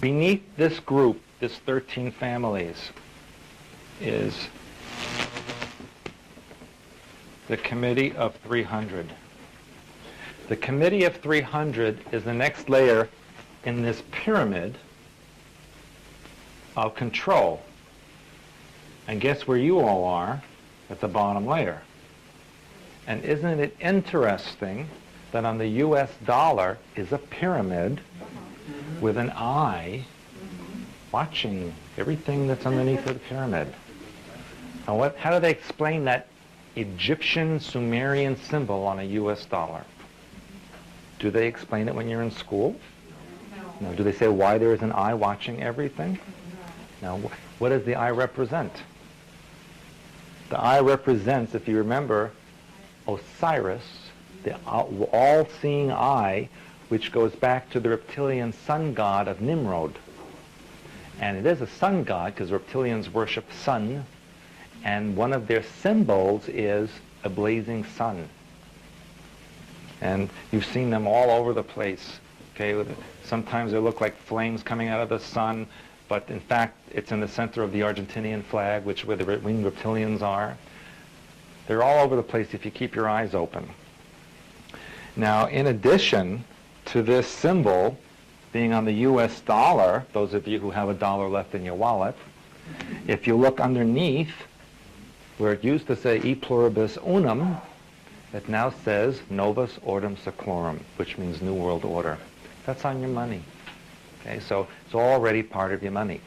Beneath this group, this 13 families, is the Committee of 300. The Committee of 300 is the next layer in this pyramid of control. And guess where you all are? At the bottom layer. And isn't it interesting that on the US dollar is a pyramid with an eye watching everything that's underneath the pyramid? Now how do they explain that Egyptian Sumerian symbol on a US dollar? Do they explain it when you're in school? No. Do they say why there is an eye watching everything? No. What does the eye represent? The eye represents, if you remember, Osiris, the all-seeing eye, which goes back to the reptilian sun god of Nimrod. And it is a sun god because reptilians worship sun, and one of their symbols is a blazing sun. And you've seen them all over the place. Okay, sometimes they look like flames coming out of the sun, but in fact it's in the center of the Argentinian flag, which where the winged reptilians are. They're all over the place if you keep your eyes open. Now, in addition to this symbol being on the US dollar, those of you who have a dollar left in your wallet, if you look underneath where it used to say e pluribus unum, it now says novus ordem seclorum, which means New World Order. That's on your money. Okay, so it's already part of your money.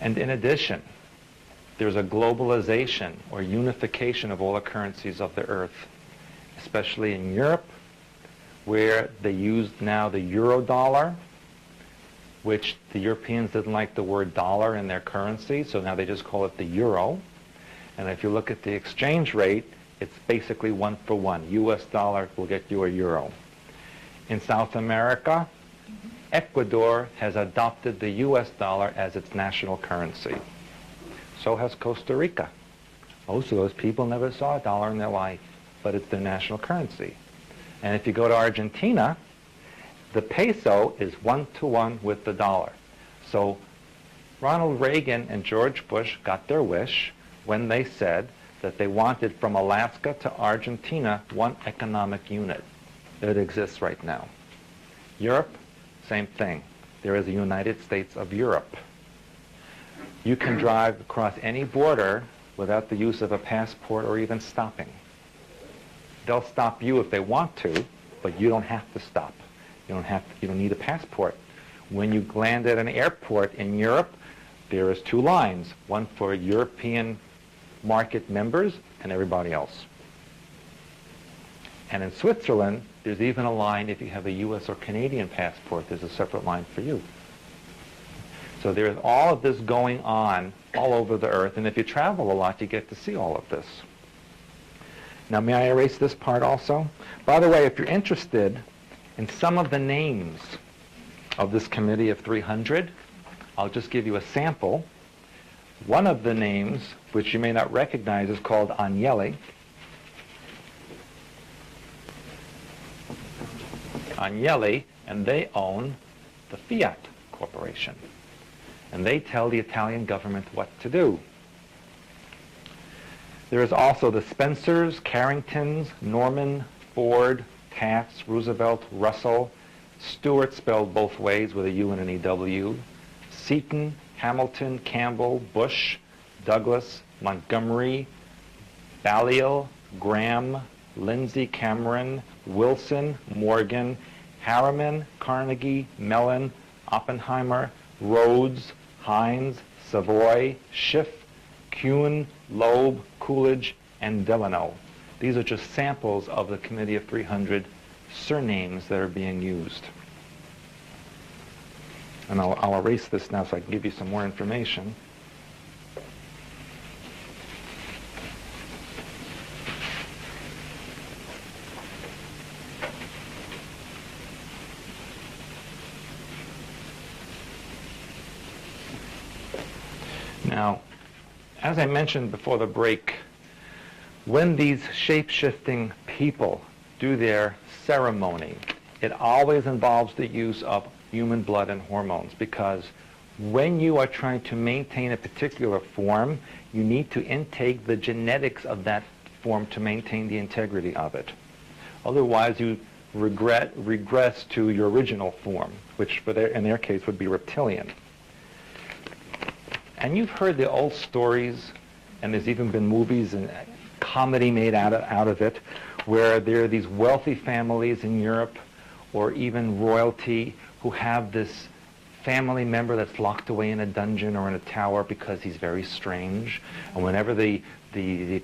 And in addition, there's a globalization or unification of all the currencies of the earth, especially in Europe, where they use now the euro dollar, which the Europeans didn't like the word dollar in their currency, so now they just call it the euro. And if you look at the exchange rate, it's basically 1 for 1. US dollar will get you a euro. In South America, Ecuador has adopted the US dollar as its national currency. So has Costa Rica. Most of those people never saw a dollar in their life, but it's their national currency. And if you go to Argentina, the peso is 1 to 1 with the dollar. So Ronald Reagan and George Bush got their wish when they said that they wanted from Alaska to Argentina one economic unit. It exists right now. Europe, same thing. There is a United States of Europe. You can drive across any border without the use of a passport or even stopping. They'll stop you if they want to, but you don't have to stop. You don't need a passport. When you land at an airport in Europe, there is 2 lines, one for European market members and everybody else. And in Switzerland, there's even a line if you have a US or Canadian passport, there's a separate line for you. So there's all of this going on all over the earth, and if you travel a lot, you get to see all of this. Now, may I erase this part also? By the way, if you're interested in some of the names of this Committee of 300, I'll just give you a sample. One of the names, which you may not recognize, is called Agnelli. Agnelli, and they own the Fiat Corporation. And they tell the Italian government what to do. There is also the Spencers, Carringtons, Norman, Ford, Tafts, Roosevelt, Russell, Stewart spelled both ways with a U and an EW, Seaton, Hamilton, Campbell, Bush, Douglas, Montgomery, Balliol, Graham, Lindsay, Cameron, Wilson, Morgan, Harriman, Carnegie, Mellon, Oppenheimer, Rhodes, Hines, Savoy, Schiff, Kuhn, Loeb, Coolidge, and Delano. These are just samples of the Committee of 300 surnames that are being used. And I'll erase this now so I can give you some more information. Now, as I mentioned before the break, when these shape-shifting people do their ceremony, it always involves the use of human blood and hormones, because when you are trying to maintain a particular form, you need to intake the genetics of that form to maintain the integrity of it. Otherwise, you regress to your original form, which in their case would be reptilian. And you've heard the old stories, and there's even been movies and comedy made out of it, where there are these wealthy families in Europe, or even royalty, who have this family member that's locked away in a dungeon or in a tower because he's very strange. And whenever the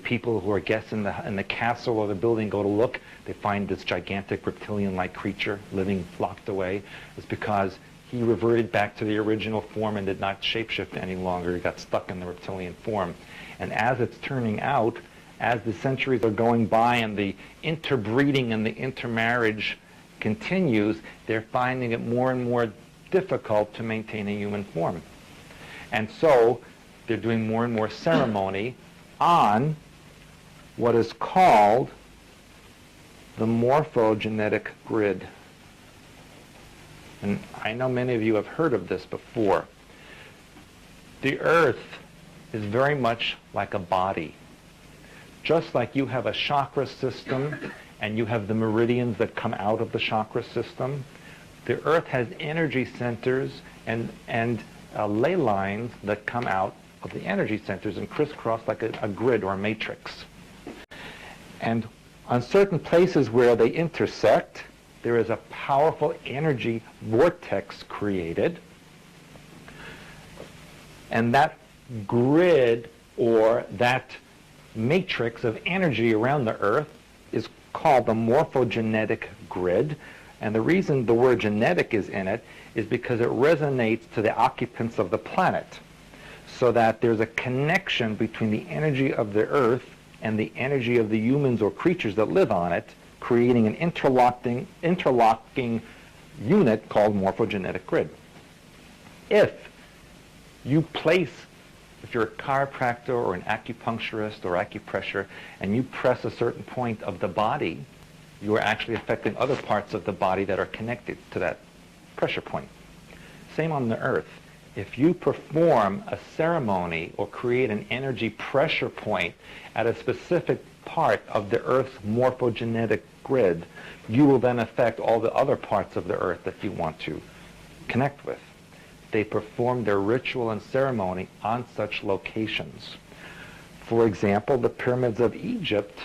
people who are guests in the castle or the building go to look, they find this gigantic reptilian-like creature living locked away. It's because he reverted back to the original form and did not shapeshift any longer. He got stuck in the reptilian form. And as it's turning out, as the centuries are going by and the interbreeding and the intermarriage continues, they're finding it more and more difficult to maintain a human form. And so they're doing more and more ceremony on what is called the morphogenetic grid. And I know many of you have heard of this before. The Earth is very much like a body. Just like you have a chakra system and you have the meridians that come out of the chakra system, the Earth has energy centers and ley lines that come out of the energy centers and crisscross like a grid or a matrix. And on certain places where they intersect, there is a powerful energy vortex created. And that grid or that matrix of energy around the Earth is called the morphogenetic grid. And the reason the word genetic is in it is because it resonates to the occupants of the planet, so that there's a connection between the energy of the Earth and the energy of the humans or creatures that live on it, creating an interlocking unit called morphogenetic grid. If you're a chiropractor or an acupuncturist or acupressure, and you press a certain point of the body, you are actually affecting other parts of the body that are connected to that pressure point. Same on the Earth. If you perform a ceremony or create an energy pressure point at a specific part of the Earth's morphogenetic grid, you will then affect all the other parts of the Earth that you want to connect with. They perform their ritual and ceremony on such locations. For example, the pyramids of Egypt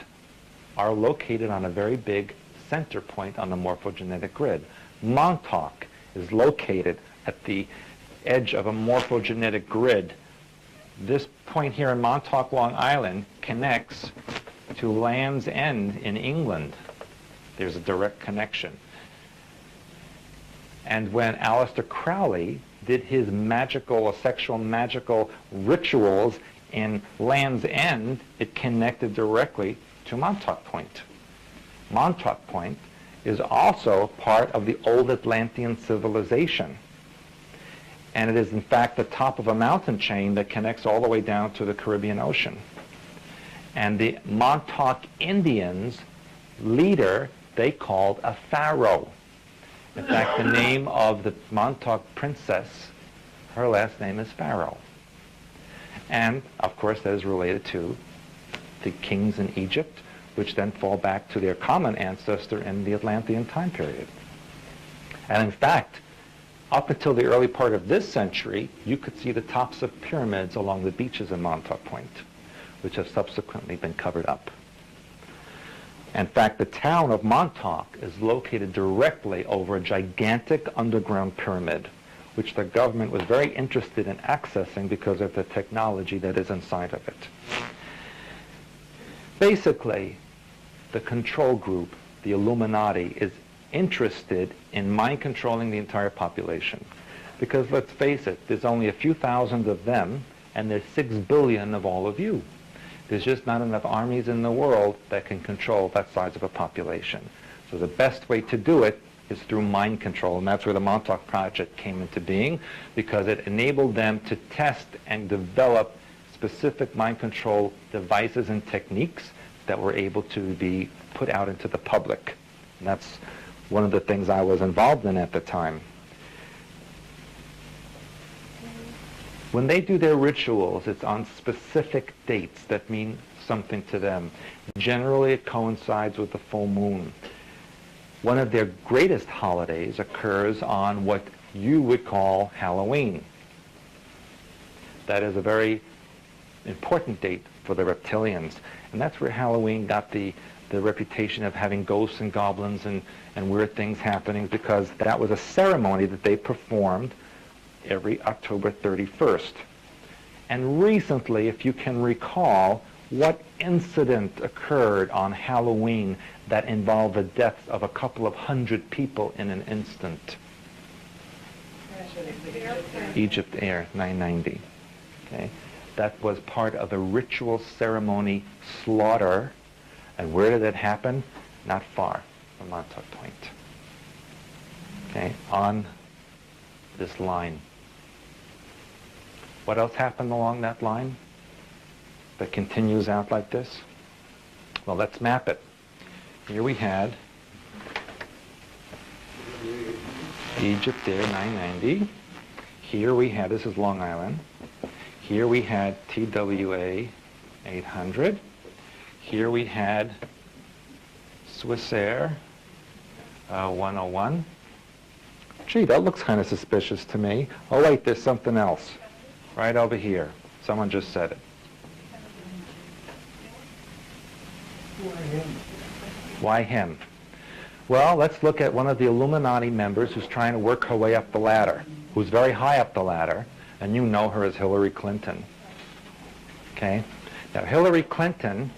are located on a very big center point on the morphogenetic grid. Montauk is located at the edge of a morphogenetic grid. This point here in Montauk, Long Island, connects to Land's End in England. There's a direct connection. And when Aleister Crowley did his sexual magical rituals in Land's End, it connected directly to Montauk Point. Montauk Point is also part of the old Atlantean civilization. And it is in fact the top of a mountain chain that connects all the way down to the Caribbean Ocean. And the Montauk Indians' leader, they called a pharaoh. In fact, the name of the Montauk princess, her last name is Pharaoh. And, of course, that is related to the kings in Egypt, which then fall back to their common ancestor in the Atlantean time period. And in fact, up until the early part of this century, you could see the tops of pyramids along the beaches in Montauk Point, which have subsequently been covered up. In fact, the town of Montauk is located directly over a gigantic underground pyramid, which the government was very interested in accessing because of the technology that is inside of it. Basically, the control group, the Illuminati, is interested in mind controlling the entire population. Because let's face it, there's only a few thousand of them, and there's 6 billion of all of you. There's just not enough armies in the world that can control that size of a population. So the best way to do it is through mind control, and that's where the Montauk Project came into being, because it enabled them to test and develop specific mind control devices and techniques that were able to be put out into the public. And that's one of the things I was involved in at the time. When they do their rituals, it's on specific dates that mean something to them. Generally, it coincides with the full moon. One of their greatest holidays occurs on what you would call Halloween. That is a very important date for the reptilians. And that's where Halloween got the reputation of having ghosts and goblins and weird things happening, because that was a ceremony that they performed every October 31st. And recently, if you can recall, what incident occurred on Halloween that involved the deaths of a couple of hundred people in an instant? Egypt Air 990. Okay? That was part of a ritual ceremony slaughter. And where did it happen? Not far from Montauk Point. Okay? On this line. What else happened along that line that continues out like this? Well, let's map it. Here we had Egypt Air 990. Here we had, this is Long Island. Here we had TWA 800. Here we had Swiss Air 101. Gee, that looks kind of suspicious to me. Oh wait, there's something else. Right over here. Someone just said it. Why him? Well, let's look at one of the Illuminati members who's trying to work her way up the ladder, who's very high up the ladder, and you know her as Hillary Clinton. Okay? Now, Hillary Clinton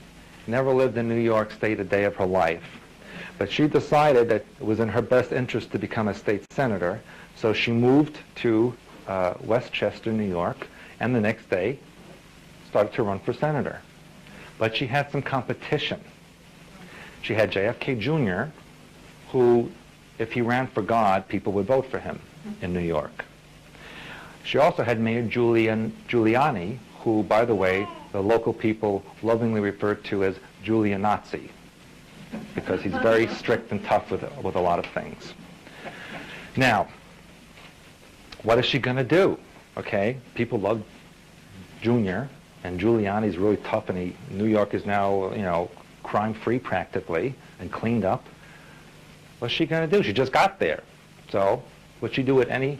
never lived in New York State a day of her life, but she decided that it was in her best interest to become a state senator, so she moved to Westchester, New York, and the next day started to run for senator. But she had some competition. She had JFK Jr., who, if he ran for God, people would vote for him in New York. She also had Mayor Giuliani, who, by the way, the local people lovingly referred to as Giulianazzi, because he's very strict and tough with a lot of things. Now, what is she going to do? Okay, people love Junior, and Giuliani's really tough, and New York is now, you know, crime-free practically and cleaned up. What's she going to do? She just got there. So, what she do what any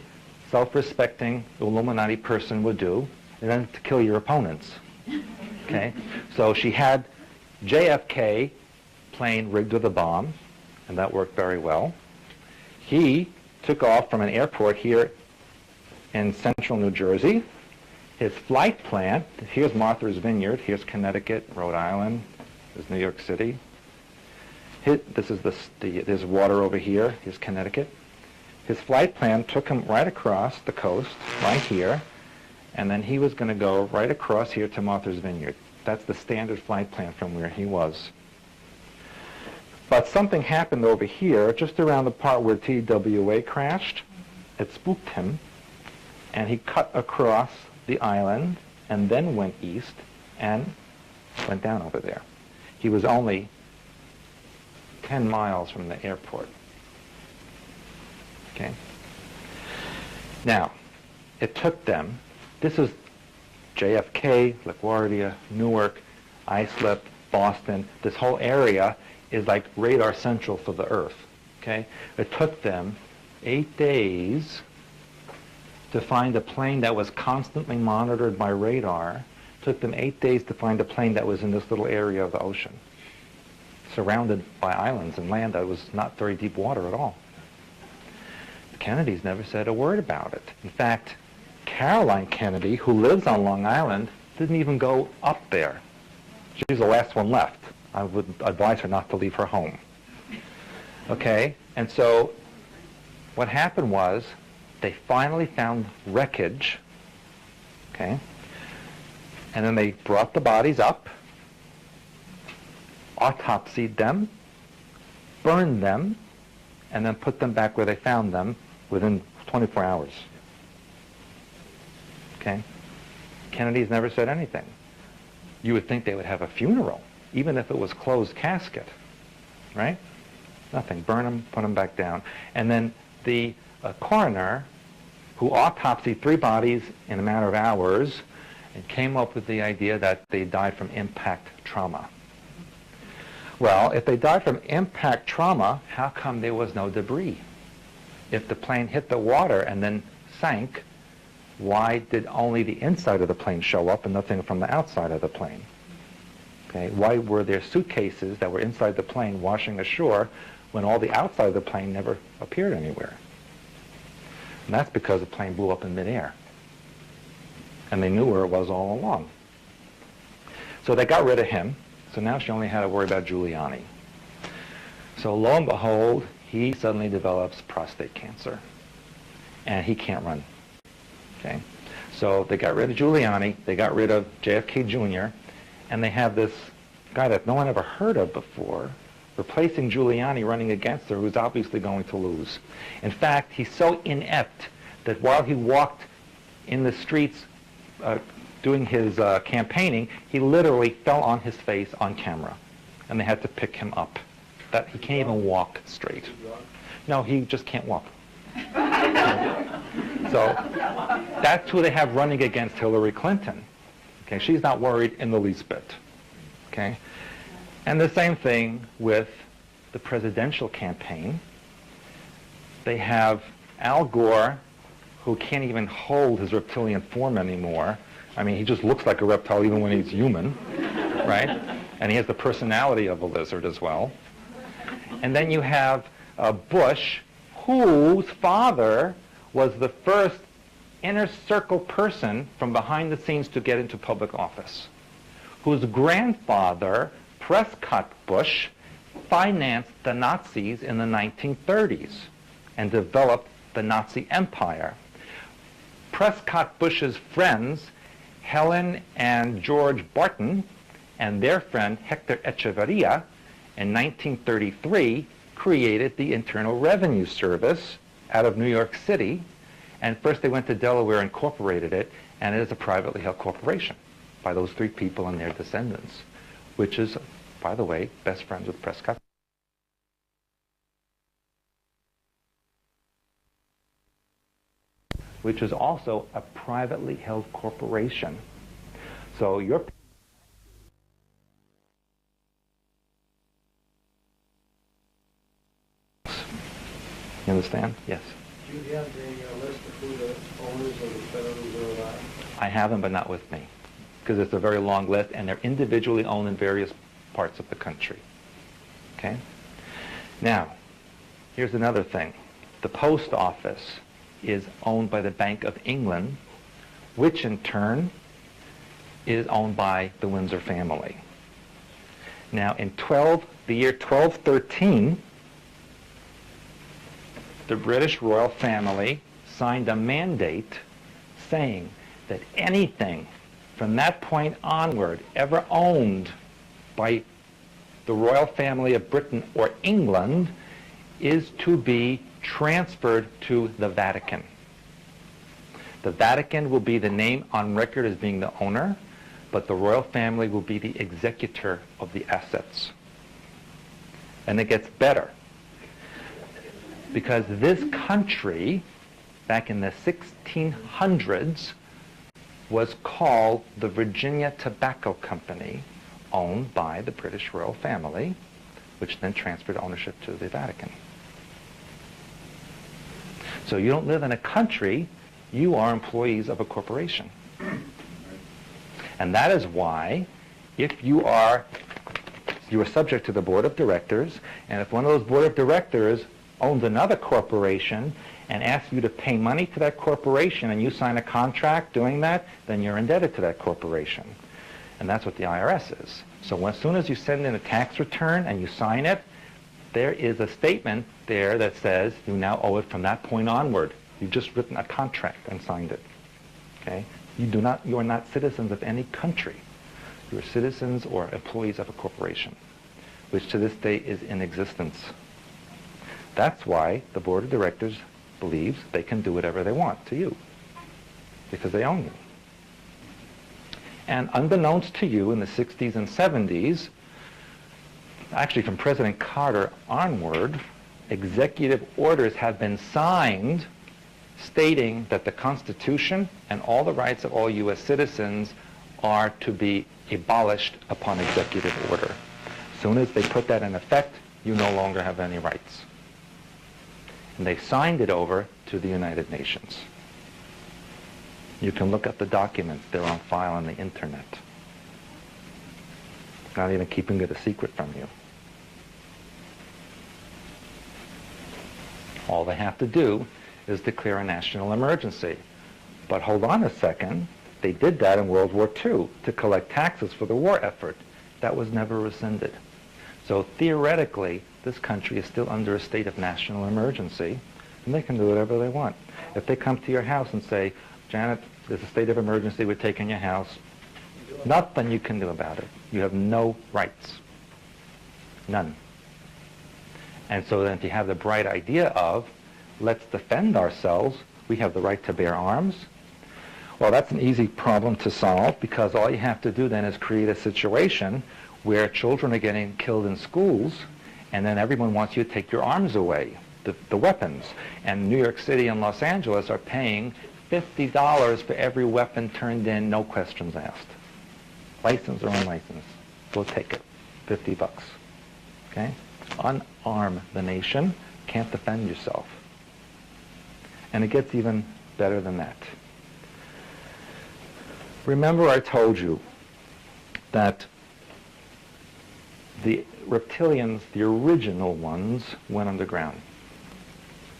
self-respecting Illuminati person would do, and then to kill your opponents. Okay, so she had JFK plane rigged with a bomb, and that worked very well. He took off from an airport here in central New Jersey. His flight plan, here's Martha's Vineyard, here's Connecticut, Rhode Island, there's New York City. This is there's water over here, here's Connecticut. His flight plan took him right across the coast, right here, and then he was going to go right across here to Martha's Vineyard. That's the standard flight plan from where he was. But something happened over here, just around the part where TWA crashed. It spooked him, and he cut across the island and then went east and went down over there. He was only 10 miles from the airport. Okay? Now, it took them, this is JFK, LaGuardia, Newark, Islip, Boston. This whole area is like radar central for the Earth. Okay? It took them 8 days to find a plane that was constantly monitored by radar. It took them 8 days to find a plane that was in this little area of the ocean, surrounded by islands and land that was not very deep water at all. The Kennedys never said a word about it. In fact, Caroline Kennedy, who lives on Long Island, didn't even go up there. She's the last one left. I would advise her not to leave her home. Okay? And so what happened was they finally found wreckage, okay? And then they brought the bodies up, autopsied them, burned them, and then put them back where they found them within 24 hours. Okay? Kennedys never said anything. You would think they would have a funeral, even if it was closed casket, right? Nothing. Burn them, put them back down. And then the coroner who autopsied 3 bodies in a matter of hours and came up with the idea that they died from impact trauma. Well, if they died from impact trauma, how come there was no debris? If the plane hit the water and then sank, why did only the inside of the plane show up and nothing from the outside of the plane? Okay, why were there suitcases that were inside the plane washing ashore when all the outside of the plane never appeared anywhere? And that's because the plane blew up in midair. And they knew where it was all along. So they got rid of him. So now she only had to worry about Giuliani. So lo and behold, he suddenly develops prostate cancer. And he can't run. Okay? So they got rid of Giuliani. They got rid of JFK Jr. And they have this guy that no one ever heard of before replacing Giuliani, running against her, who's obviously going to lose. In fact, he's so inept that while he walked in the streets doing his campaigning, he literally fell on his face on camera, and they had to pick him up. That he can't even walk straight. No, he just can't walk. So that's who they have running against Hillary Clinton. Okay, she's not worried in the least bit. Okay. And the same thing with the presidential campaign. They have Al Gore, who can't even hold his reptilian form anymore. I mean, he just looks like a reptile even when he's human, right? And he has the personality of a lizard as well. And then you have Bush, whose father was the first inner circle person from behind the scenes to get into public office, whose grandfather, Prescott Bush, financed the Nazis in the 1930s and developed the Nazi empire. Prescott Bush's friends, Helen and George Barton, and their friend Hector Echeverria, in 1933, created the Internal Revenue Service out of New York City. And first they went to Delaware and incorporated it, and it is a privately held corporation by those 3 people and their descendants, which is, by the way, best friends with Prescott. Which is also a privately held corporation. So your You understand? Yes. Do you have the list of who the owners of the Federal Reserve are? I have them, but not with me, because it's a very long list, and they're individually owned in various parts of the country. Okay? Now, here's another thing. The post office is owned by the Bank of England, which in turn is owned by the Windsor family. Now, in the year 1213, the British royal family signed a mandate saying that anything from that point onward ever owned by the royal family of Britain or England is to be transferred to the Vatican. The Vatican will be the name on record as being the owner, but the royal family will be the executor of the assets. And it gets better, because this country, back in the 1600s, was called the Virginia Tobacco Company, owned by the British royal family, which then transferred ownership to the Vatican. So you don't live in a country, you are employees of a corporation. And that is why, if you are subject to the board of directors, and if one of those board of directors owns another corporation and asks you to pay money to that corporation and you sign a contract doing that, then you're indebted to that corporation. And that's what the IRS is. So as soon as you send in a tax return and you sign it, there is a statement there that says you now owe it from that point onward. You've just written a contract and signed it. Okay? You are not citizens of any country. You are citizens or employees of a corporation, which to this day is in existence. That's why the board of directors believes they can do whatever they want to you, because they own you. And unbeknownst to you, in the 60s and 70s, actually from President Carter onward, executive orders have been signed stating that the Constitution and all the rights of all U.S. citizens are to be abolished upon executive order. As soon as they put that in effect, you no longer have any rights. And they signed it over to the United Nations. You can look at the documents. They're on file on the internet. Not even keeping it a secret from you. All they have to do is declare a national emergency. But hold on a second. They did that in World War II to collect taxes for the war effort. That was never rescinded. So theoretically, this country is still under a state of national emergency, and they can do whatever they want. If they come to your house and say, Janet, there's a state of emergency, we're taking your house, nothing you can do about it. You have no rights. None. And so then if you have the bright idea of, let's defend ourselves, we have the right to bear arms, well, that's an easy problem to solve, because all you have to do then is create a situation where children are getting killed in schools, and then everyone wants you to take your arms away, the weapons. And New York City and Los Angeles are paying $50 for every weapon turned in, no questions asked. License or unlicensed. We'll take it. $50. Okay? Unarm the nation. Can't defend yourself. And it gets even better than that. Remember I told you that the reptilians, the original ones, went underground.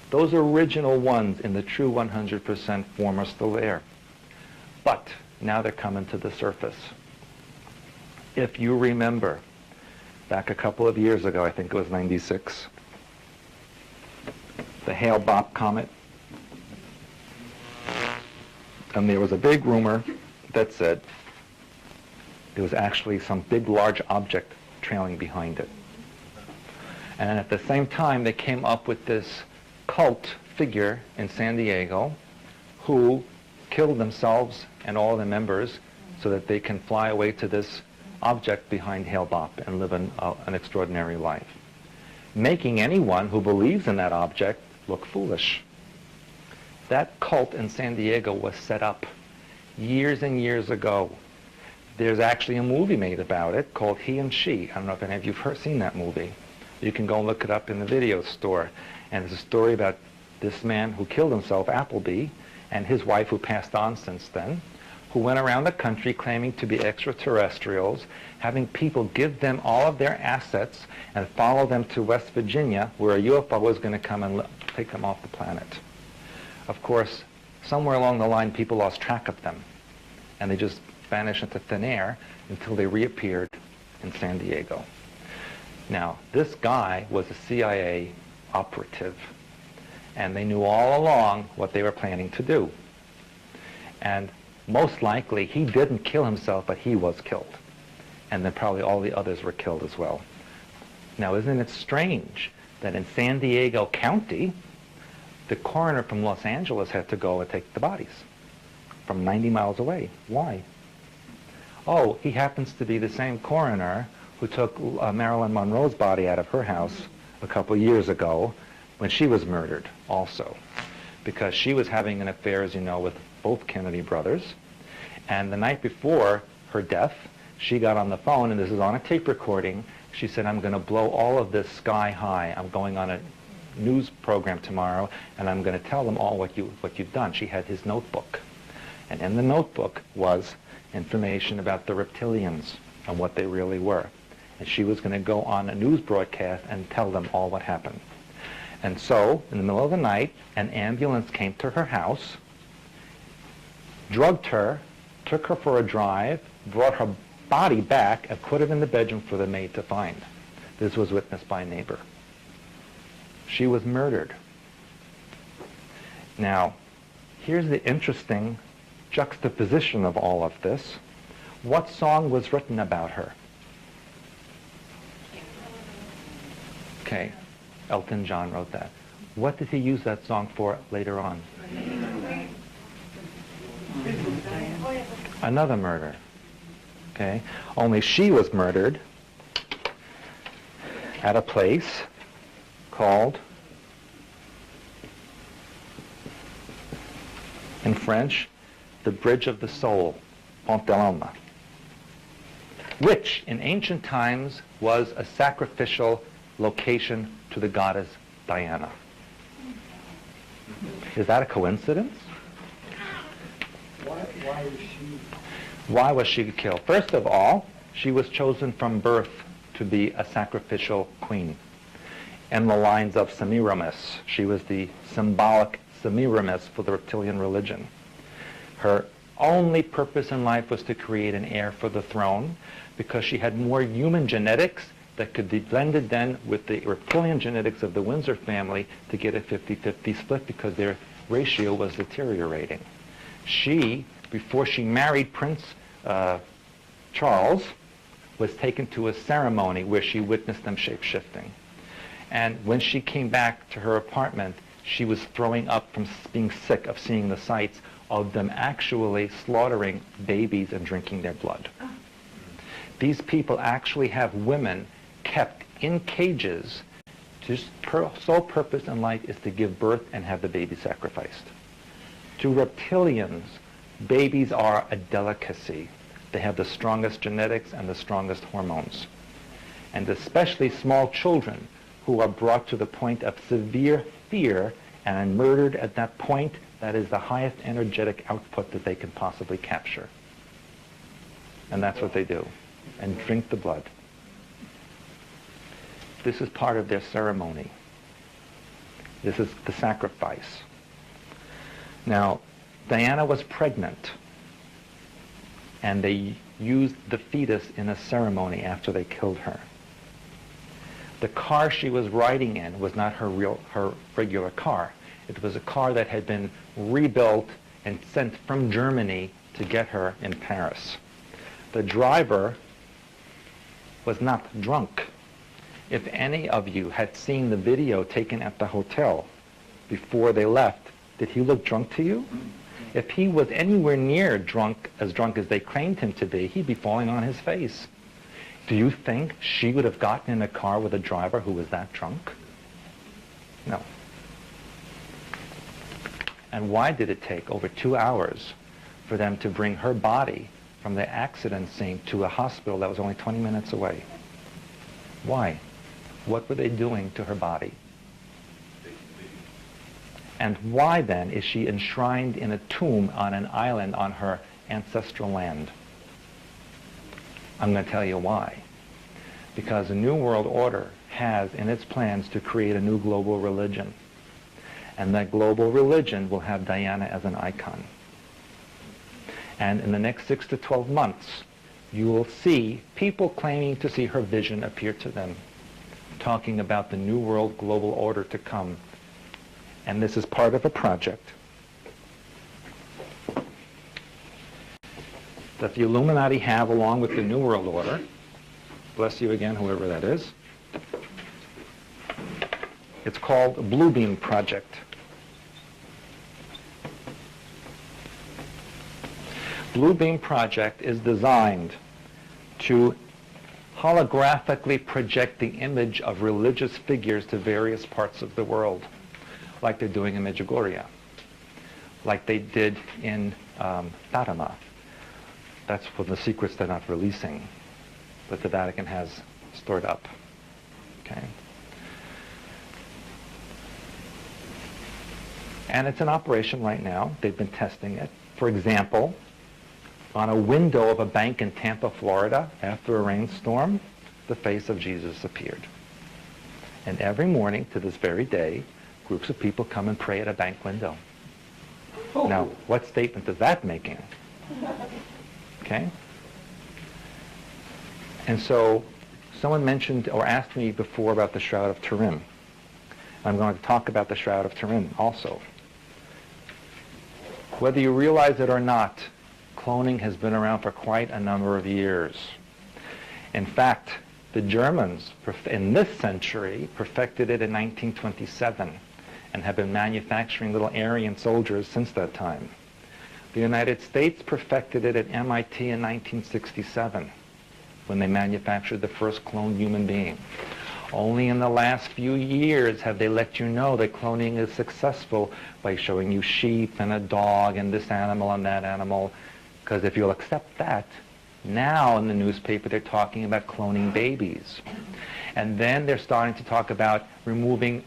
Those original ones in the true 100% form are still there. But now they're coming to the surface. If you remember, back a couple of years ago, I think it was 96, the Hale-Bopp comet, and there was a big rumor that said there was actually some big, large object trailing behind it. And at the same time, they came up with this cult figure in San Diego who killed themselves and all the members so that they can fly away to this object behind Hale-Bopp and live an extraordinary life, making anyone who believes in that object look foolish. That cult in San Diego was set up years and years ago. There's actually a movie made about it called He and She. I don't know if any of you have seen that movie. You can go and look it up in the video store. And it's a story about this man who killed himself, Appleby, and his wife who passed on since then, who went around the country claiming to be extraterrestrials, having people give them all of their assets and follow them to West Virginia, where a UFO was going to come and take them off the planet. Of course, somewhere along the line, people lost track of them, and they just vanished into thin air until they reappeared in San Diego. Now, this guy was a CIA operative, and they knew all along what they were planning to do. And most likely, he didn't kill himself, but he was killed. And then probably all the others were killed as well. Now, isn't it strange that in San Diego County, the coroner from Los Angeles had to go and take the bodies from 90 miles away? Why? Oh, he happens to be the same coroner who took Marilyn Monroe's body out of her house a couple years ago when she was murdered also, because she was having an affair, as you know, with both Kennedy brothers. And the night before her death, she got on the phone, and this is on a tape recording. She said, I'm going to blow all of this sky high. I'm going on a news program tomorrow, and I'm going to tell them all what you've done. She had his notebook. And in the notebook was information about the reptilians and what they really were. And she was going to go on a news broadcast and tell them all what happened. And so, in the middle of the night, an ambulance came to her house, drugged her, took her for a drive, brought her body back, and put it in the bedroom for the maid to find. This was witnessed by a neighbor. She was murdered. Now, here's the interesting juxtaposition of all of this. What song was written about her? Okay, Elton John wrote that. What did he use that song for later on? Another murder. Okay, only she was murdered at a place called In French, the bridge of the soul, Pont de l'Âme, which in ancient times was a sacrificial location to the goddess Diana. Is that a coincidence? Why was she killed? First of all, she was chosen from birth to be a sacrificial queen. In the lines of Semiramis, she was the symbolic Semiramis for the reptilian religion. Her only purpose in life was to create an heir for the throne because she had more human genetics that could be blended then with the reptilian genetics of the Windsor family to get a 50-50 split because their ratio was deteriorating. She, before she married Prince Charles, was taken to a ceremony where she witnessed them shape-shifting. And when she came back to her apartment, she was throwing up from being sick of seeing the sights of them actually slaughtering babies and drinking their blood. These people actually have women kept in cages. Just sole purpose in life is to give birth and have the baby sacrificed. To reptilians, babies are a delicacy. They have the strongest genetics and the strongest hormones. And especially small children who are brought to the point of severe fear and murdered at that point, that is the highest energetic output that they can possibly capture. And that's what they do. And drink the blood. This is part of their ceremony. This is the sacrifice. Now, Diana was pregnant, and they used the fetus in a ceremony after they killed her. The car she was riding in was not her regular car. It was a car that had been rebuilt and sent from Germany to get her in Paris. The driver was not drunk. If any of you had seen the video taken at the hotel before they left, did he look drunk to you? If he was anywhere near drunk as they claimed him to be, he'd be falling on his face. Do you think she would have gotten in a car with a driver who was that drunk? No. And why did it take over 2 hours for them to bring her body from the accident scene to a hospital that was only 20 minutes away? Why? What were they doing to her body? And why then is she enshrined in a tomb on an island on her ancestral land? I'm going to tell you why. Because the New World Order has in its plans to create a new global religion. And that global religion will have Diana as an icon. And in the next 6 to 12 months, you will see people claiming to see her vision appear to them, talking about the New World Global Order to come. And this is part of a project that the Illuminati have along with the New World Order. Bless you again, whoever that is. It's called the Blue Beam Project. Blue Beam Project is designed to holographically project the image of religious figures to various parts of the world, like they're doing in Medjugorje, like they did in Fatima. That's for the secrets they're not releasing, but the Vatican has stored up. Okay. And it's in operation right now. They've been testing it. For example, on a window of a bank in Tampa, Florida, after a rainstorm, the face of Jesus appeared. And every morning to this very day, groups of people come and pray at a bank window. Oh. Now, what statement is that making? Okay? And so, someone mentioned or asked me before about the Shroud of Turin. I'm going to talk about the Shroud of Turin also. Whether you realize it or not, cloning has been around for quite a number of years. In fact, the Germans, in this century, perfected it in 1927 and have been manufacturing little Aryan soldiers since that time. The United States perfected it at MIT in 1967 when they manufactured the first cloned human being. Only in the last few years have they let you know that cloning is successful by showing you sheep and a dog and this animal and that animal. Because if you'll accept that, now in the newspaper they're talking about cloning babies. And then they're starting to talk about removing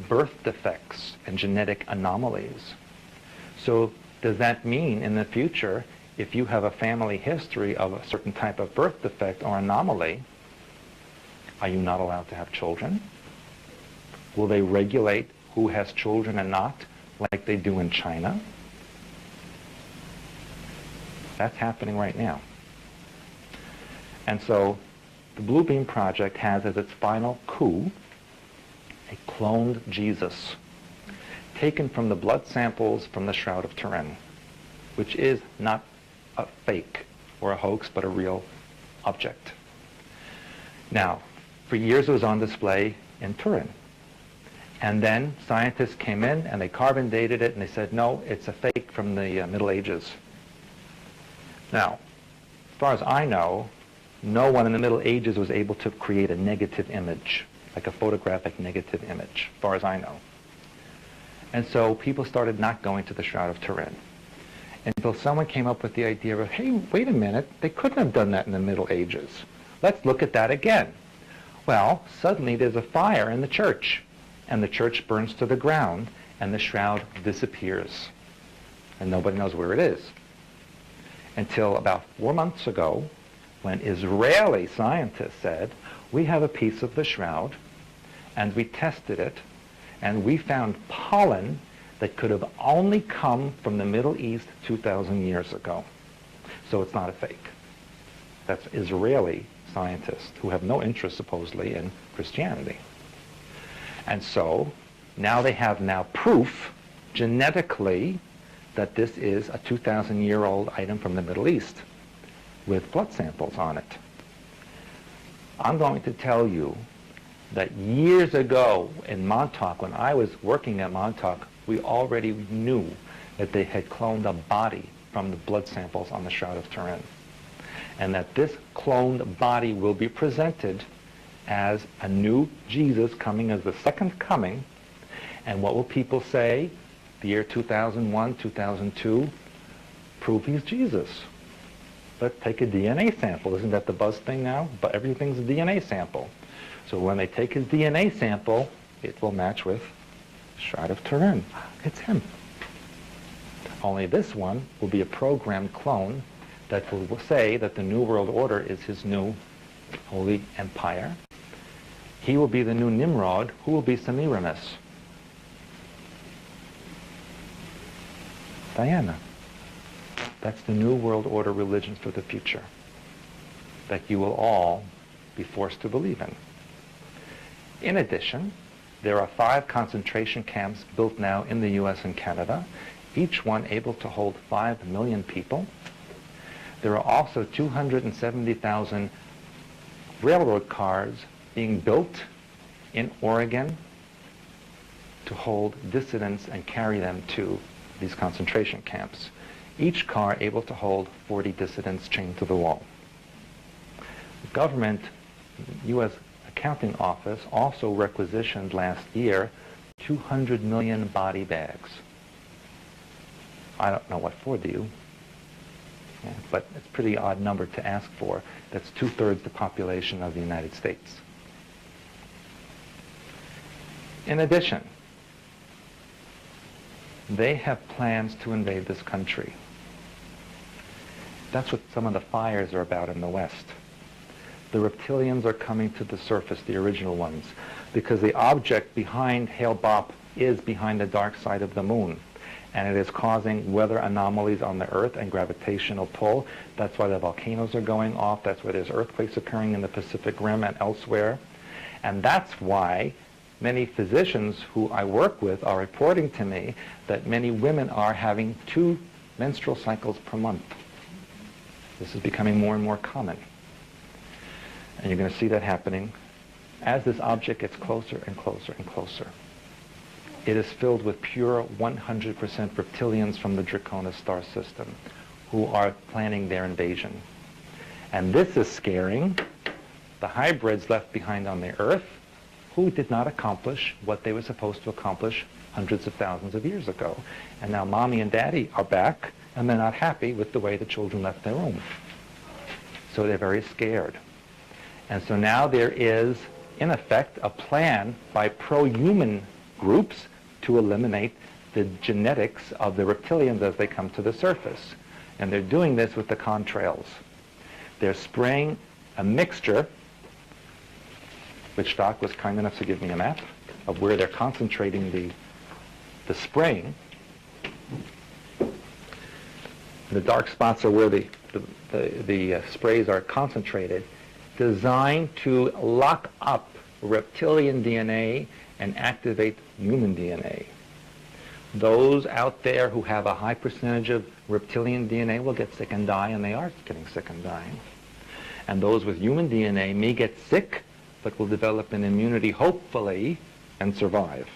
birth defects and genetic anomalies. So does that mean in the future, if you have a family history of a certain type of birth defect or anomaly, are you not allowed to have children? Will they regulate who has children and not, like they do in China? That's happening right now. And so the Blue Beam Project has as its final coup a cloned Jesus, taken from the blood samples from the Shroud of Turin, which is not a fake or a hoax, but a real object. Now, for years it was on display in Turin. And then scientists came in and they carbon dated it and they said, no, it's a fake from the Middle Ages. Now, as far as I know, no one in the Middle Ages was able to create a negative image, like a photographic negative image, as far as I know. And so people started not going to the Shroud of Turin until someone came up with the idea of, hey, wait a minute, they couldn't have done that in the Middle Ages. Let's look at that again. Well, suddenly there's a fire in the church, and the church burns to the ground, and the shroud disappears, and nobody knows where it is. Until about 4 months ago, when Israeli scientists said, we have a piece of the shroud, and we tested it, and we found pollen that could have only come from the Middle East 2,000 years ago. So it's not a fake. That's Israeli scientists who have no interest, supposedly, in Christianity. And so now they have proof, genetically, that this is a 2,000-year-old item from the Middle East with blood samples on it. I'm going to tell you that years ago in Montauk, when I was working at Montauk, we already knew that they had cloned a body from the blood samples on the Shroud of Turin, and that this cloned body will be presented as a new Jesus coming as the second coming. And what will people say? The year 2001, 2002, prove he's Jesus. Let's take a DNA sample. Isn't that the buzz thing now? But everything's a DNA sample. So when they take his DNA sample, it will match with Shroud of Turin. It's him. Only this one will be a programmed clone that will say that the New World Order is his new holy empire. He will be the new Nimrod, who will be Semiramis. Diana. That's the New World Order religion for the future that you will all be forced to believe in. In addition, there are 5 concentration camps built now in the US and Canada, each one able to hold 5 million people. There are also 270,000 railroad cars being built in Oregon to hold dissidents and carry them to these concentration camps. Each car able to hold 40 dissidents chained to the wall. The government, U.S. Accounting Office, also requisitioned last year 200 million body bags. I don't know what for, do you? Yeah, but it's a pretty odd number to ask for. That's 2/3 the population of the United States. In addition, they have plans to invade this country. That's what some of the fires are about in the West. The reptilians are coming to the surface, the original ones, because the object behind Hale-Bopp is behind the dark side of the moon, and it is causing weather anomalies on the Earth and gravitational pull. That's why the volcanoes are going off. That's why there's earthquakes occurring in the Pacific Rim and elsewhere. And that's why many physicians who I work with are reporting to me that many women are having 2 menstrual cycles per month. This is becoming more and more common. And you're going to see that happening as this object gets closer and closer and closer. It is filled with pure 100% reptilians from the Draconis star system who are planning their invasion. And this is scaring the hybrids left behind on the Earth who did not accomplish what they were supposed to accomplish hundreds of thousands of years ago. And now mommy and daddy are back, and they're not happy with the way the children left their room. So they're very scared. And so now there is, in effect, a plan by pro-human groups to eliminate the genetics of the reptilians as they come to the surface. And they're doing this with the contrails. They're spraying a mixture, which Doc was kind enough to give me a map of where they're concentrating the spraying. The dark spots are where the sprays are concentrated, designed to lock up reptilian DNA and activate human DNA. Those out there who have a high percentage of reptilian DNA will get sick and die, and they are getting sick and dying. And those with human DNA may get sick, but will develop an immunity, hopefully, and survive.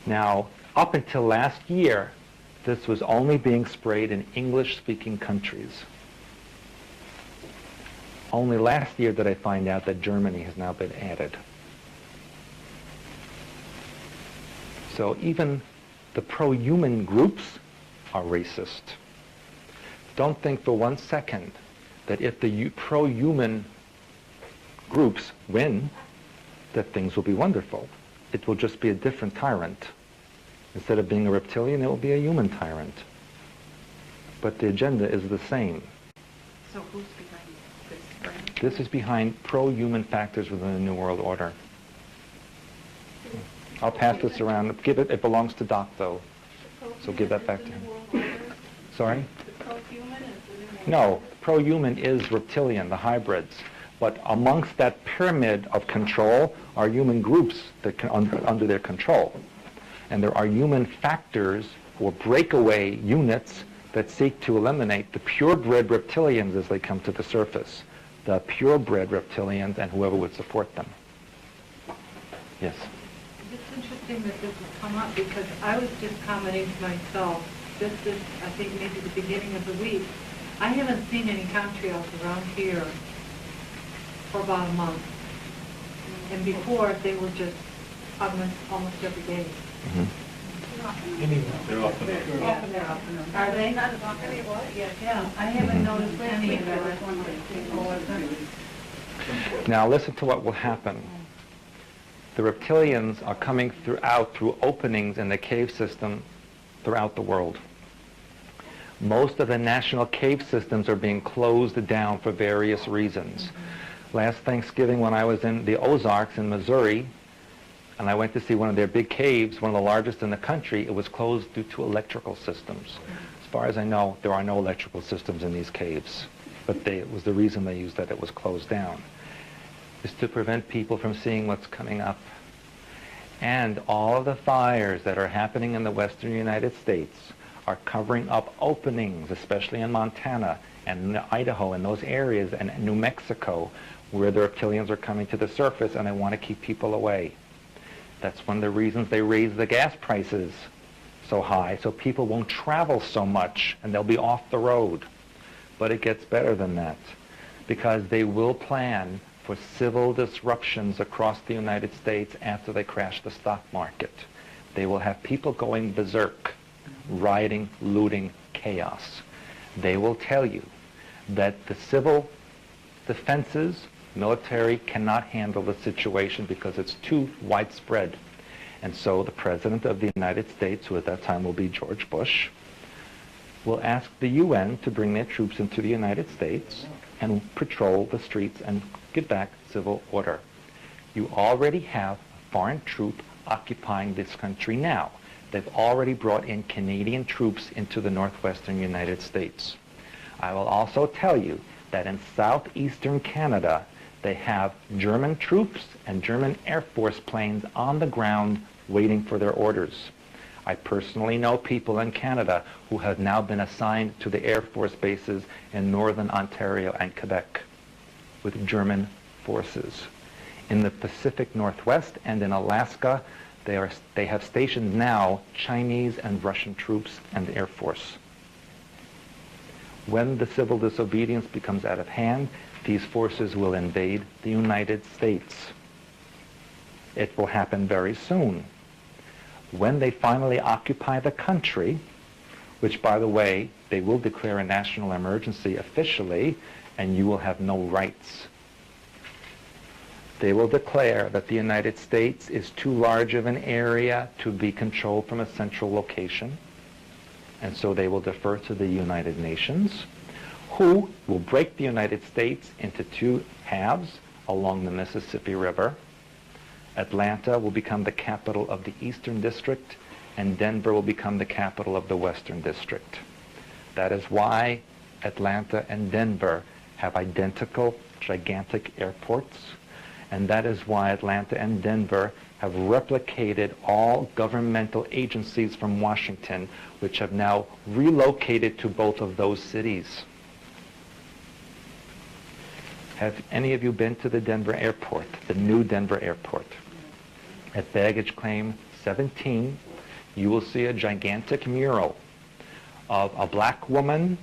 Now, up until last year, this was only being sprayed in English-speaking countries. Only last year did I find out that Germany has now been added. So even the pro-human groups are racist. Don't think for 1 second that if the pro-human groups win, that things will be wonderful. It will just be a different tyrant. Instead of being a reptilian, it will be a human tyrant. But the agenda is the same. So who's behind this brand? This is behind pro-human factors within the New World Order. I'll pass this around. Give it. It belongs to Doc, though. So give that back to him. Sorry? The pro-human is the New World No, pro-human is reptilian, the hybrids. But amongst that pyramid of control are human groups that under their control. And there are human factors or breakaway units that seek to eliminate the purebred reptilians as they come to the surface. The purebred reptilians and whoever would support them. Yes? It's interesting that this has come up because I was just commenting to myself, this is, I think, maybe the beginning of the week. I haven't seen any contrails around here for about a month. And before, they were just almost every day. Mm-hmm. They're often Are they? Not as often as it was? Yeah, I haven't noticed any of that. Now listen to what will happen. The reptilians are coming through openings in the cave system throughout the world. Most of the national cave systems are being closed down for various reasons. Last Thanksgiving when I was in the Ozarks in Missouri, and I went to see one of their big caves, one of the largest in the country, it was closed due to electrical systems. As far as I know, there are no electrical systems in these caves, but it was the reason they used that it was closed down. Is to prevent people from seeing what's coming up. And all of the fires that are happening in the western United States are covering up openings, especially in Montana and Idaho and those areas, and New Mexico, where the reptilians are coming to the surface, and they want to keep people away. That's one of the reasons they raise the gas prices so high, so people won't travel so much, and they'll be off the road. But it gets better than that, because they will plan for civil disruptions across the United States after they crash the stock market. They will have people going berserk, rioting, looting, chaos. They will tell you that the civil defenses, military, cannot handle the situation because it's too widespread. And so the President of the United States, who at that time will be George Bush, will ask the UN to bring their troops into the United States and patrol the streets and give back civil order. You already have a foreign troop occupying this country now. They've already brought in Canadian troops into the northwestern United States. I will also tell you that in southeastern Canada, they have German troops and German Air Force planes on the ground waiting for their orders. I personally know people in Canada who have now been assigned to the Air Force bases in northern Ontario and Quebec with German forces. In the Pacific Northwest and in Alaska, they have stationed now Chinese and Russian troops and Air Force. When the civil disobedience becomes out of hand, these forces will invade the United States. It will happen very soon. When they finally occupy the country, which, by the way, they will declare a national emergency officially, and you will have no rights. They will declare that the United States is too large of an area to be controlled from a central location, and so they will defer to the United Nations, who will break the United States into two halves along the Mississippi River. Atlanta will become the capital of the Eastern District, and Denver will become the capital of the Western District. That is why Atlanta and Denver have identical, gigantic airports, and that is why Atlanta and Denver have replicated all governmental agencies from Washington, which have now relocated to both of those cities. Have any of you been to the Denver airport, the new Denver airport? At baggage claim 17, you will see a gigantic mural of a black woman,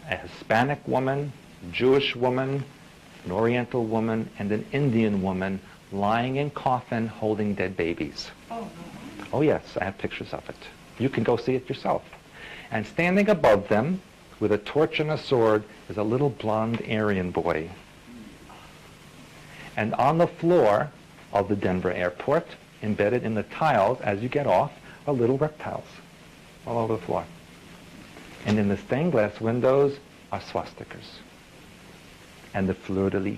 a Hispanic woman, Jewish woman, an Oriental woman, and an Indian woman lying in coffin holding dead babies. Oh, no. Oh yes, I have pictures of it. You can go see it yourself. And standing above them with a torch and a sword is a little blonde Aryan boy. And on the floor of the Denver airport, embedded in the tiles as you get off, are little reptiles all over the floor. And in the stained glass windows are swastikas and the fleur-de-lis.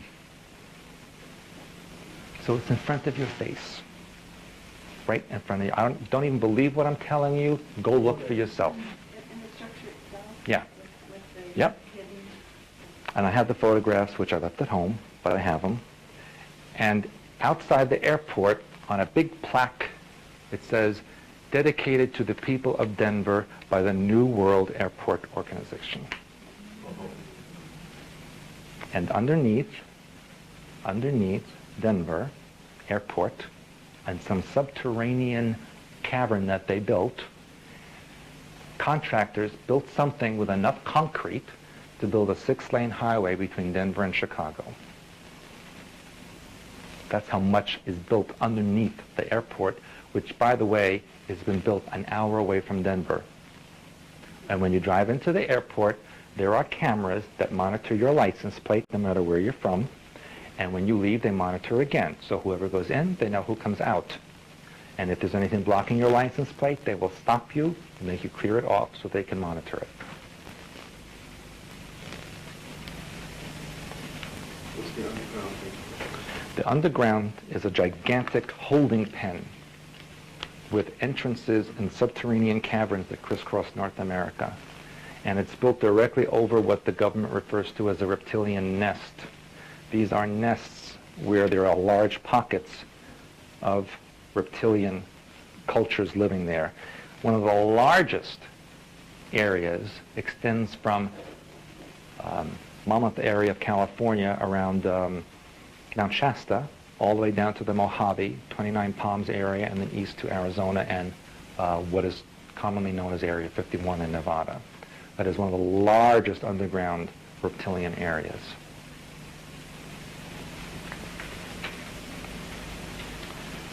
So it's in front of your face, right in front of you. I don't even believe what I'm telling you. Go look for yourself. And the structure itself? Yeah. With the Yep. hidden... And I have the photographs, which I left at home, but I have them. And outside the airport, on a big plaque, it says, dedicated to the people of Denver by the New World Airport Organization. And underneath Denver Airport, and some subterranean cavern that they built, contractors built something with enough concrete to build a 6-lane highway between Denver and Chicago. That's how much is built underneath the airport, which, by the way, has been built an hour away from Denver. And when you drive into the airport, there are cameras that monitor your license plate no matter where you're from. And when you leave, they monitor again. So whoever goes in, they know who comes out. And if there's anything blocking your license plate, they will stop you and make you clear it off so they can monitor it. What's the underground thing? The underground is a gigantic holding pen with entrances and subterranean caverns that crisscross North America. And it's built directly over what the government refers to as a reptilian nest. These are nests where there are large pockets of reptilian cultures living there. One of the largest areas extends from Monmouth area of California around Mount Shasta, all the way down to the Mojave, 29 Palms area, and then east to Arizona and what is commonly known as Area 51 in Nevada. That is one of the largest underground reptilian areas.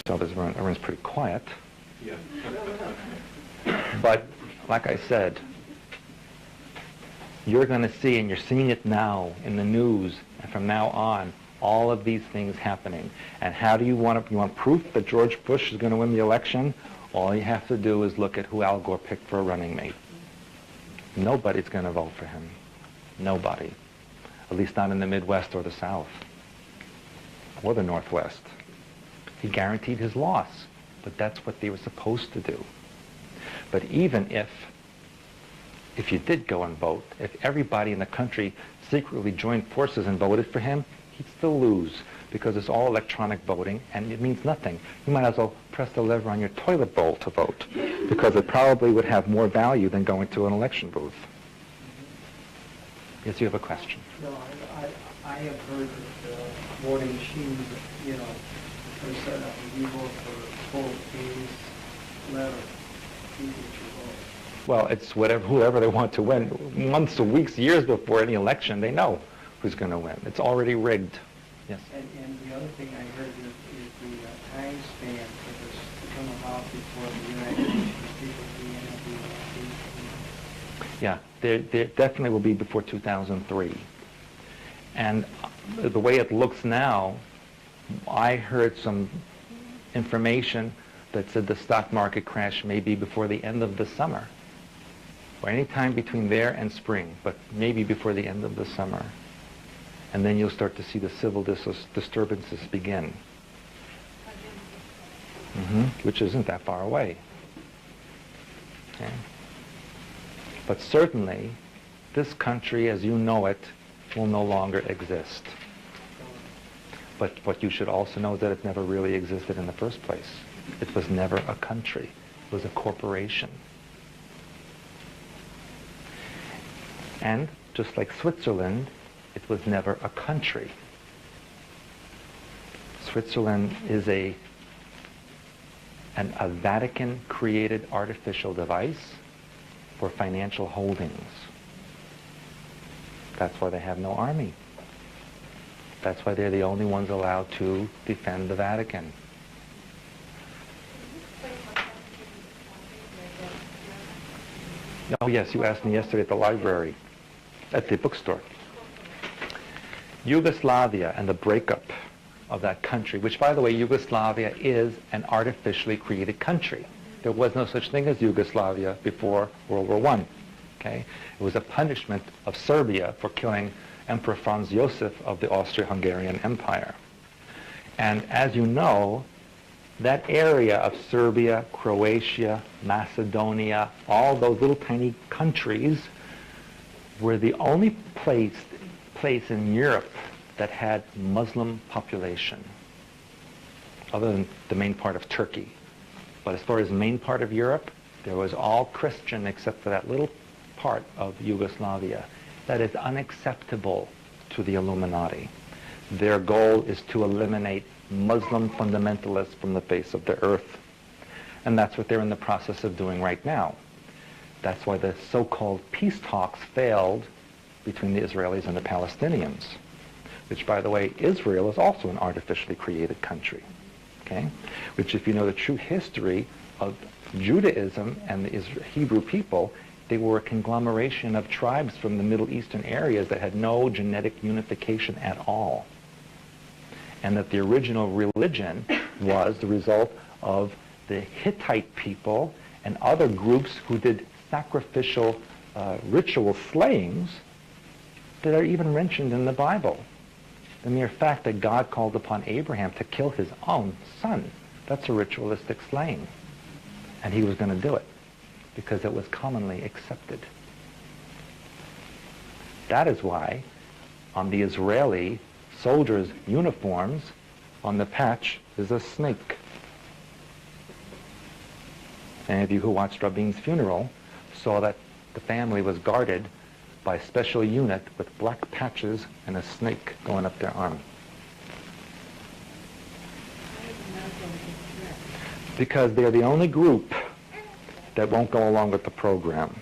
So this room, everyone's pretty quiet. Yeah. But like I said, you're going to see, and you're seeing it now in the news, and from now on, all of these things happening. And how do you want proof that George Bush is going to win the election? All you have to do is look at who Al Gore picked for a running mate. Nobody's going to vote for him. Nobody. At least not in the Midwest or the South or the Northwest. He guaranteed his loss, but that's what they were supposed to do. But even if you did go and vote, if everybody in the country secretly joined forces and voted for him, he'd still lose because it's all electronic voting and it means nothing. You might as well press the lever on your toilet bowl to vote because it probably would have more value than going to an election booth. Yes, you have a question. No, I have heard that voting machines, are set up and you vote for both days, letter, you get your vote. Well, it's whoever they want to win. Months or weeks, years before any election, they know who's going to win. It's already rigged. Yes. And the other thing I heard is the time understand, if it's come about before the United Nations people being Yeah, there definitely will be before 2003. And the way it looks now, I heard some information that said the stock market crash may be before the end of the summer, or any time between there and spring, but maybe before the end of the summer. And then you'll start to see the civil disturbances begin, which isn't that far away. Okay? But certainly, this country, as you know it, will no longer exist. But what you should also know is that it never really existed in the first place. It was never a country. It was a corporation. And just like Switzerland, it was never a country. Switzerland is a Vatican-created artificial device for financial holdings. That's why they have no army. That's why they're the only ones allowed to defend the Vatican. Oh yes, you asked me yesterday at the library, at the bookstore. Yugoslavia and the breakup of that country, which by the way, Yugoslavia is an artificially created country. There was no such thing as Yugoslavia before World War I. Okay? It was a punishment of Serbia for killing Emperor Franz Josef of the Austro-Hungarian Empire. And as you know, that area of Serbia, Croatia, Macedonia, all those little tiny countries were the only place in Europe that had Muslim population, other than the main part of Turkey. But as far as the main part of Europe, there was all Christian except for that little part of Yugoslavia. That is unacceptable to the Illuminati. Their goal is to eliminate Muslim fundamentalists from the face of the earth. And that's what they're in the process of doing right now. That's why the so-called peace talks failed between the Israelis and the Palestinians, which, by the way, Israel is also an artificially created country, okay? Which, if you know the true history of Judaism and the Hebrew people, they were a conglomeration of tribes from the Middle Eastern areas that had no genetic unification at all. And that the original religion was the result of the Hittite people and other groups who did sacrificial ritual slayings that are even mentioned in the Bible. The mere fact that God called upon Abraham to kill his own son, that's a ritualistic slaying. And he was going to do it because it was commonly accepted. That is why on the Israeli soldiers' uniforms, on the patch is a snake. Any of you who watched Rabin's funeral saw that the family was guarded by a special unit with black patches and a snake going up their arm. Because they're the only group that won't go along with the program.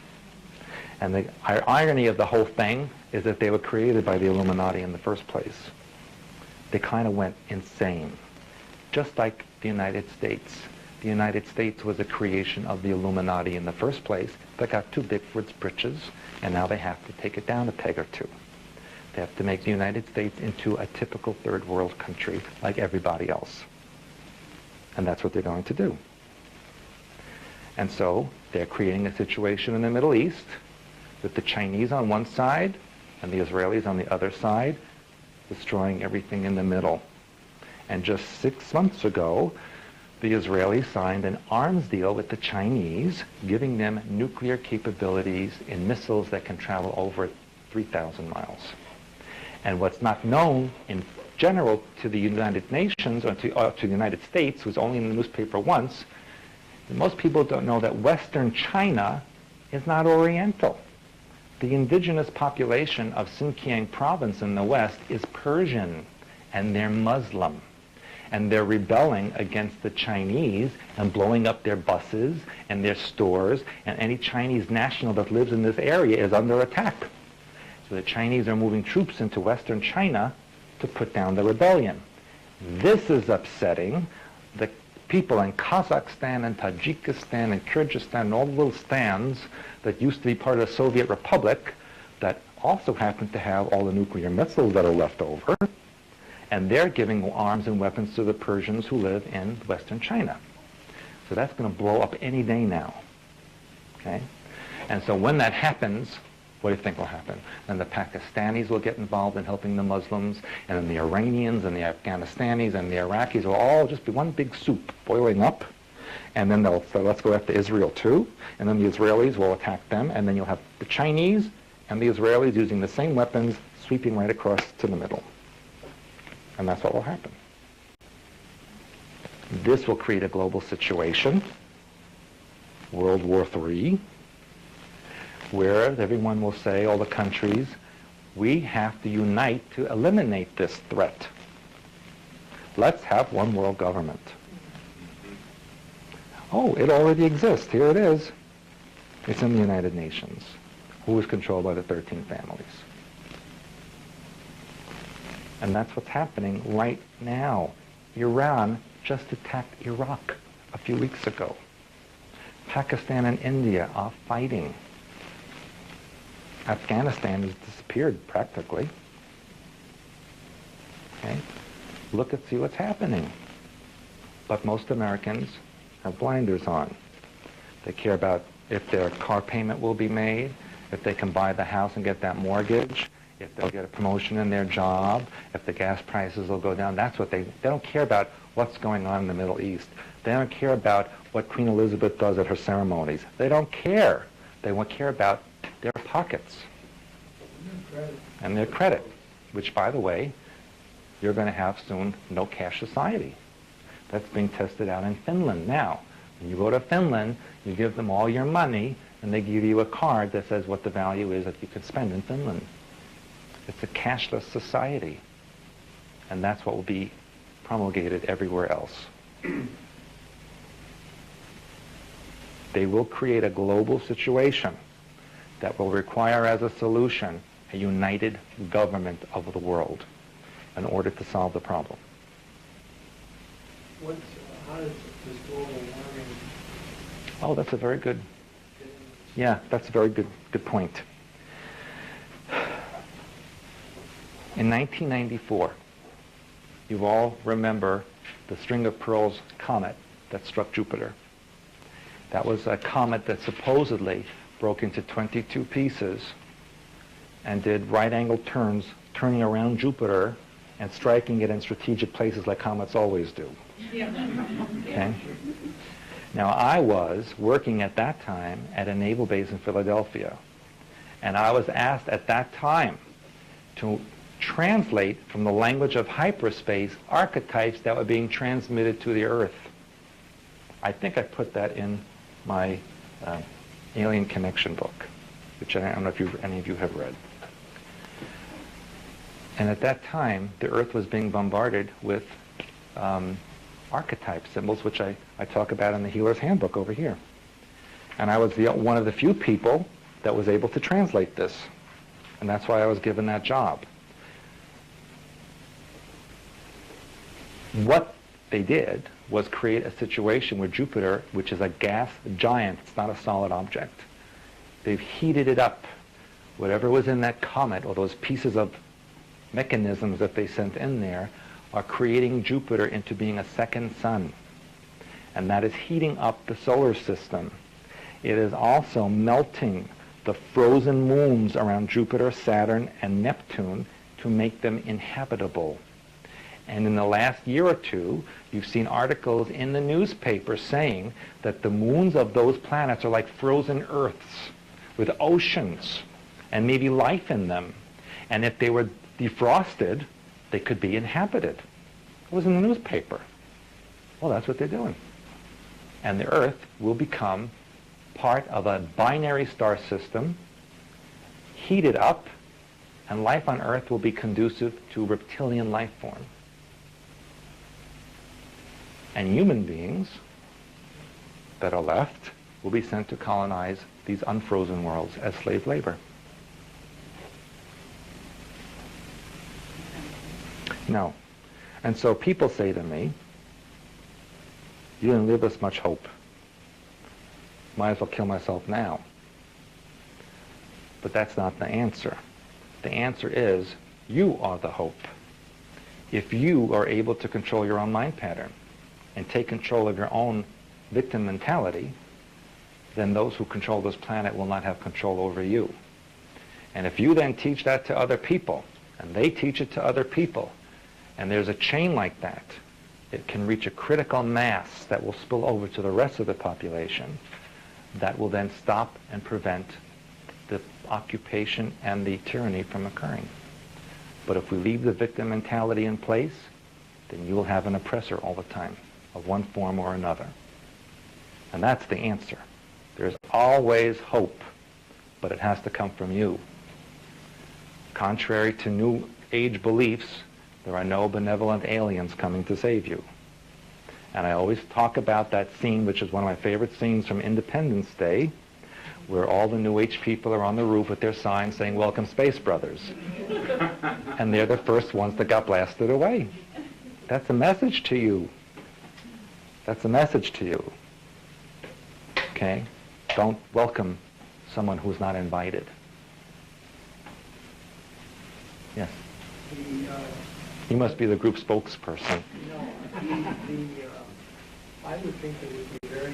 And the irony of the whole thing is that they were created by the Illuminati in the first place. They kind of went insane. Just like the United States. The United States was a creation of the Illuminati in the first place, but got too big for its britches, and now they have to take it down a peg or two. They have to make the United States into a typical third world country like everybody else. And that's what they're going to do. And so they're creating a situation in the Middle East with the Chinese on one side and the Israelis on the other side, destroying everything in the middle. And just 6 months ago, the Israelis signed an arms deal with the Chinese, giving them nuclear capabilities in missiles that can travel over 3,000 miles. And what's not known in general to the United Nations or to the United States, who's only in the newspaper once, most people don't know that Western China is not Oriental. The indigenous population of Xinjiang province in the West is Persian, and they're Muslim. And they're rebelling against the Chinese and blowing up their buses and their stores, and any Chinese national that lives in this area is under attack. So the Chinese are moving troops into Western China to put down the rebellion. This is upsetting the people in Kazakhstan and Tajikistan and Kyrgyzstan and all the little stands that used to be part of the Soviet Republic that also happen to have all the nuclear missiles that are left over, and they're giving arms and weapons to the Persians who live in Western China. So that's going to blow up any day now. Okay? And so when that happens, what do you think will happen? Then the Pakistanis will get involved in helping the Muslims, and then the Iranians and the Afghanistanis and the Iraqis will all just be one big soup boiling up, and then they'll say, let's go after Israel too, and then the Israelis will attack them, and then you'll have the Chinese and the Israelis using the same weapons sweeping right across to the middle. And that's what will happen. This will create a global situation, World War III, where everyone will say, all the countries, we have to unite to eliminate this threat. Let's have one world government. Oh, it already exists. Here it is. It's in the United Nations, who is controlled by the 13 families. And that's what's happening right now. Iran just attacked Iraq a few weeks ago. Pakistan and India are fighting. Afghanistan has disappeared practically. Okay? See what's happening. But most Americans have blinders on. They care about if their car payment will be made, if they can buy the house and get that mortgage, if they'll get a promotion in their job, if the gas prices will go down. That's what they don't care about what's going on in the Middle East. They don't care about what Queen Elizabeth does at her ceremonies. They don't care. They won't care about their pockets and their credit, which, by the way, you're going to have soon no cash society. That's being tested out in Finland now. When you go to Finland, you give them all your money, and they give you a card that says what the value is that you could spend in Finland. It's a cashless society, and that's what will be promulgated everywhere else. They will create a global situation that will require as a solution a united government of the world in order to solve the problem. How does this global warming... Oh, that's a very good... Yeah, that's a very good point. In 1994, you all remember the String of Pearls comet that struck Jupiter. That was a comet that supposedly broke into 22 pieces and did right-angled turns, turning around Jupiter and striking it in strategic places like comets always do. Okay? Now, I was working at that time at a naval base in Philadelphia, and I was asked at that time to translate from the language of hyperspace archetypes that were being transmitted to the Earth. I think I put that in my Alien Connection book, which I don't know if any of you have read. And at that time, the Earth was being bombarded with archetype symbols, which I talk about in the Healer's Handbook over here. And I was one of the few people that was able to translate this. And that's why I was given that job. What they did was create a situation where Jupiter, which is a gas giant, it's not a solid object, they've heated it up. Whatever was in that comet, or those pieces of mechanisms that they sent in there, are creating Jupiter into being a second sun. And that is heating up the solar system. It is also melting the frozen moons around Jupiter, Saturn, and Neptune to make them inhabitable. And in the last year or two, you've seen articles in the newspaper saying that the moons of those planets are like frozen Earths with oceans and maybe life in them. And if they were defrosted, they could be inhabited. It was in the newspaper. Well, that's what they're doing. And the Earth will become part of a binary star system, heated up, and life on Earth will be conducive to reptilian life form. And human beings that are left will be sent to colonize these unfrozen worlds as slave labor. No. And so people say to me, You didn't leave us much hope. Might as well kill myself now. But that's not the answer. The answer is, you are the hope. If you are able to control your own mind pattern and take control of your own victim mentality, then those who control this planet will not have control over you. And if you then teach that to other people, and they teach it to other people, and there's a chain like that, it can reach a critical mass that will spill over to the rest of the population, that will then stop and prevent the occupation and the tyranny from occurring. But if we leave the victim mentality in place, then you will have an oppressor all the time, of one form or another. And that's the answer. There's always hope, but it has to come from you. Contrary to New Age beliefs, there are no benevolent aliens coming to save you. And I always talk about that scene, which is one of my favorite scenes from Independence Day, where all the New Age people are on the roof with their signs saying, "Welcome, Space Brothers." And they're the first ones that got blasted away. That's a message to you. That's a message to you. Okay? Don't welcome someone who's not invited. Yes? You must be the group spokesperson. I would think it would be very,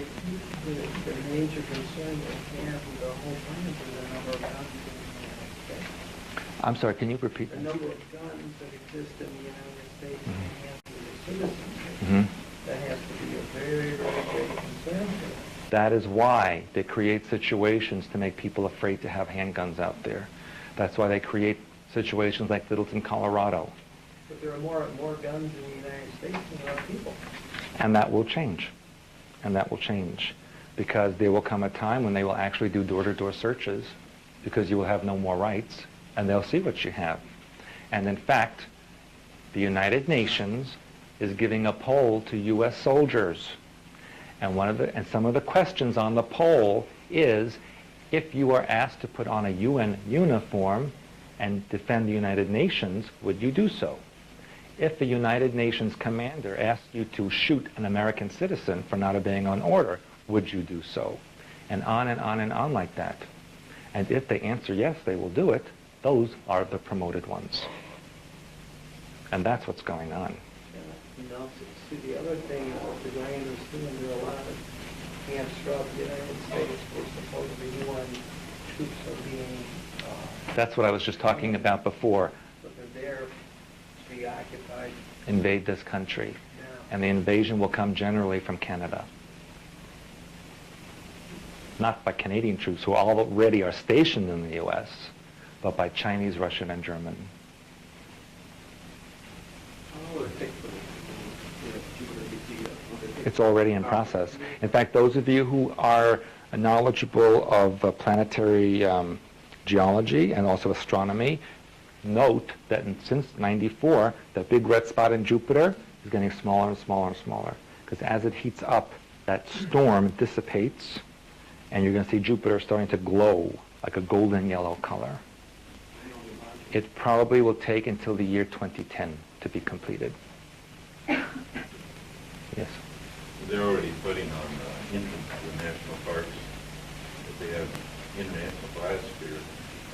the major concern that have with the whole planet is the number of guns in the United States. I'm sorry, can you repeat The that? number of guns that exist in the United States and the hands of the citizens. Mm-hmm. That has to be a very, very great concern for them. That is why they create situations to make people afraid to have handguns out there. That's why they create situations like Littleton, Colorado. But there are more guns in the United States than there are people. And that will change. And that will change. Because there will come a time when they will actually do door-to-door searches, because you will have no more rights, and they'll see what you have. And in fact, the United Nations is giving a poll to U.S. soldiers. And some of the questions on the poll is, if you are asked to put on a UN uniform and defend the United Nations, would you do so? If the United Nations commander asked you to shoot an American citizen for not obeying an order, would you do so? And on and on and on like that. And if they answer yes, they will do it, those are the promoted ones. And that's what's going on. See, the other thing is, as I understand, there are a lot of camps throughout the United States where supposedly UN troops are being... That's what I was just talking about before. But they're there to be occupied. Invade this country. Yeah. And the invasion will come generally from Canada. Not by Canadian troops who already are stationed in the U.S., but by Chinese, Russian, and German. It's already in process. In fact, those of you who are knowledgeable of planetary geology and also astronomy, note that since '94, the big red spot in Jupiter is getting smaller and smaller and smaller. Because as it heats up, that storm dissipates, and you're going to see Jupiter starting to glow like a golden yellow color. It probably will take until the year 2010 to be completed. Yes? They're already putting on the entrance to the national parks that they have international biosphere,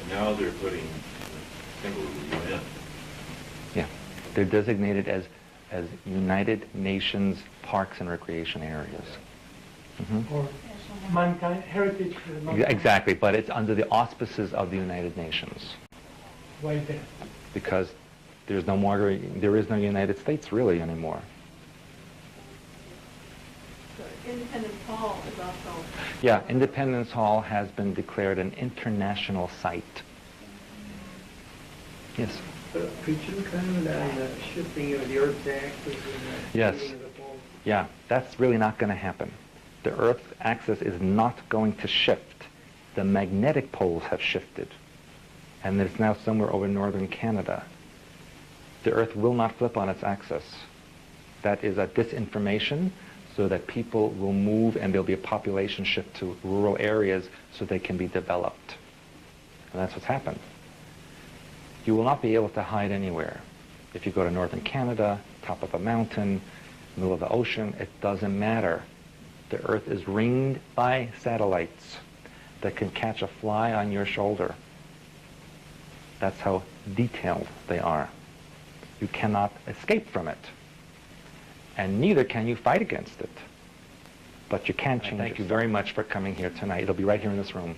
and now they're putting symbol of the UN. Yeah. They're designated as United Nations parks and recreation areas. Mm-hmm. Or mankind, heritage for mankind. Exactly, but it's under the auspices of the United Nations. Why is that? Because there is no United States really anymore. Independence Hall is also... Yeah, Independence Hall has been declared an international site. Yes? Could you comment on the shifting of the Earth's axis and the Yes. shifting of the pole? Yeah, that's really not going to happen. The Earth's axis is not going to shift. The magnetic poles have shifted. And it's now somewhere over northern Canada. The Earth will not flip on its axis. That is a disinformation, so that people will move and there'll be a population shift to rural areas so they can be developed. And that's what's happened. You will not be able to hide anywhere. If you go to northern Canada, top of a mountain, middle of the ocean, it doesn't matter. The Earth is ringed by satellites that can catch a fly on your shoulder. That's how detailed they are. You cannot escape from it. And neither can you fight against it. But you can change it. Thank you very much for coming here tonight. It'll be right here in this room.